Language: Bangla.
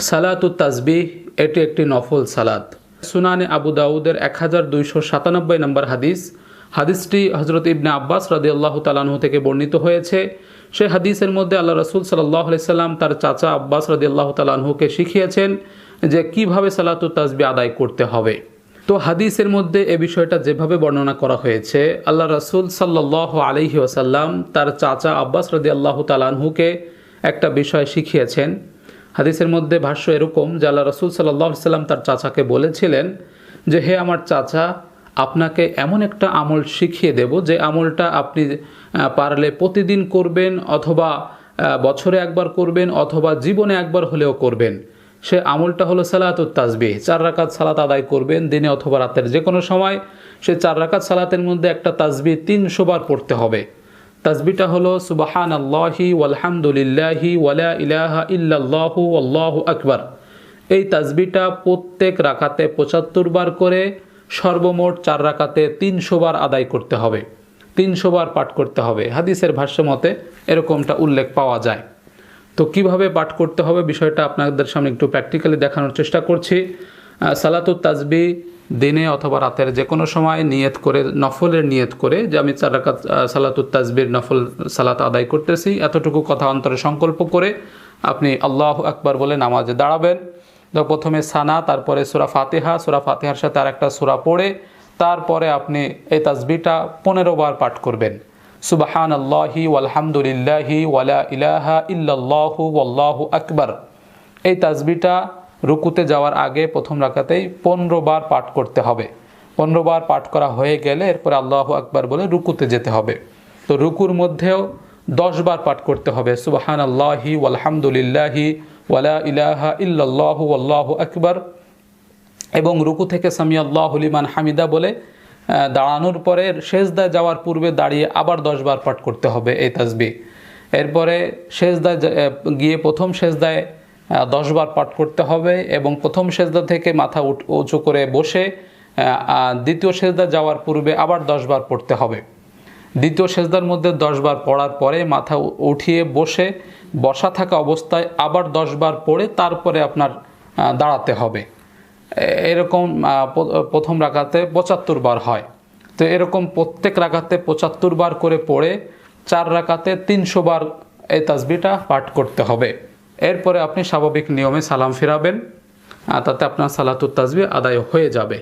সালাতুত তাসবিহ এটি একটি নফল সালাত। সুনানে আবু দাউদের 1297 নম্বর হাদিস। হাদিসটি হযরত ইবনে আব্বাস রাদিয়াল্লাহু তাআলা আনহু থেকে বর্ণিত হয়েছে। সেই হাদিসের মধ্যে আল্লাহ রাসূল সাল্লাল্লাহু আলাইহি সাল্লাম তার চাচা আব্বাস রাদিয়াল্লাহু তাআলা আনহুকে শিখিয়েছেন যে কিভাবে সালাতুত তাসবিহ আদায় করতে হবে। তো হাদিসের মধ্যে এ বিষয়টা যেভাবে বর্ণনা করা হয়েছে, আল্লাহ রাসূল সাল্লাল্লাহু আলাইহি ওয়াসাল্লাম তার চাচা আব্বাস রাদিয়াল্লাহু তাআলা আনহুকে একটা বিষয় শিখিয়েছেন। হাদিসের মধ্যে ভাষ্য এরকম যে আল্লাহ রাসূল সাল্লাল্লাহু আলাইহি ওয়াসাল্লাম তার চাচাকে বলেছিলেন যে, হে আমার চাচা, আপনাকে এমন একটা আমল শিখিয়ে দেব যে আমলটা আপনি পারলে প্রতিদিন করবেন, অথবা বছরে একবার করবেন, অথবা জীবনে একবার হলেও করবেন। সে আমলটা হলো সালাতুত তাসবিহ। 4 রাকাত সালাত আদায় করবেন দিনে অথবা রাতের যে কোনো সময়। সে 4 রাকাত সালাতের মধ্যে একটা তাসবিহ 300 বার পড়তে হবে। তাসবিহটা হলো সুবহানাল্লাহি ওয়ালহামদুলিল্লাহি ওয়ালা ইলাহা ইল্লাল্লাহু আল্লাহু আকবার। এই তাসবিহটা প্রত্যেক রাকাতে 75 বার করে সর্বমোট 4 রাকাতে 300 বার আদায় করতে হবে, 300 বার পাঠ করতে হবে। হাদিসের ভাষ্য মতে এরকমটা উল্লেখ পাওয়া যায়। তো কিভাবে পাঠ করতে হবে বিষয়টা আপনাদের সামনে একটু প্র্যাকটিক্যালি দেখানোর চেষ্টা করছি। সালাতুত তাসবিহ দিনে অথবা রাতের যে কোনো সময় নিয়ত করে, নফলের নিয়ত করে যে আমি 4 রাকাত সালাতুত তাসবিহর নফল সালাত আদায় করতেছি, এতটুকু কথা অন্তরে সংকল্প করে আপনি আল্লাহু আকবার বলে নামাজে দাঁড়াবেন। তো প্রথমে সানা, তারপরে সূরা ফাতিহা, সূরা ফাতিহার সাথে আরেকটা সূরা পড়ে তারপরে আপনি এই তাসবিহটা 15 বার পাঠ করবেন। সুবহানাল্লাহি ওয়ালহামদুলিল্লাহি ওয়ালা ইলাহা ইল্লাল্লাহু আল্লাহু আকবার। এই তাসবিহটা রুকুতে যাওয়ার আগে প্রথম রাকাতেই 15 বার পাঠ করতে হবে। 15 বার পাঠ করা হয়ে গেলে এরপরে আল্লাহু আকবার বলে রুকুতে যেতে হবে। তো রুকুর মধ্যেও 10 বার পাঠ করতে হবে সুবহানাল্লাহি ওয়ালহামদুলিল্লাহি ওয়ালা ইলাহা ইল্লাল্লাহু আল্লাহু আকবার। এবং রুকু থেকে সামিআল্লাহু লিমান হামিদা বলে দাঁড়ানোর পরে সেজদায় যাওয়ার পূর্বে দাঁড়িয়ে আবার 10 বার পাঠ করতে হবে এই তাসবিহ। এরপরে সেজদায় গিয়ে প্রথম সেজদায় 10 বার পাঠ করতে হবে এবং প্রথম সেজদা থেকে মাথা উঁচু করে বসে দ্বিতীয় সেজদা যাওয়ার পূর্বে আবার 10 বার পড়তে হবে। দ্বিতীয় সেজদার মধ্যে 10 বার পড়ার পরে মাথা উঠিয়ে বসে বসা থাকা অবস্থায় আবার 10 বার পড়ে তারপরে আপনার দাঁড়াতে হবে। এরকম প্রথম রাকাতে 75 বার হয়। তো এরকম প্রত্যেক রাকাতে 75 বার করে পড়ে 4 রাকাতে 300 বার এই তাসবিহটা পাঠ করতে হবে। এরপরে আপনি স্বাভাবিক নিয়মে সালাম ফিরাবেন, তাতে আপনার সালাতুত তাসবিহ আদায় হয়ে যাবে।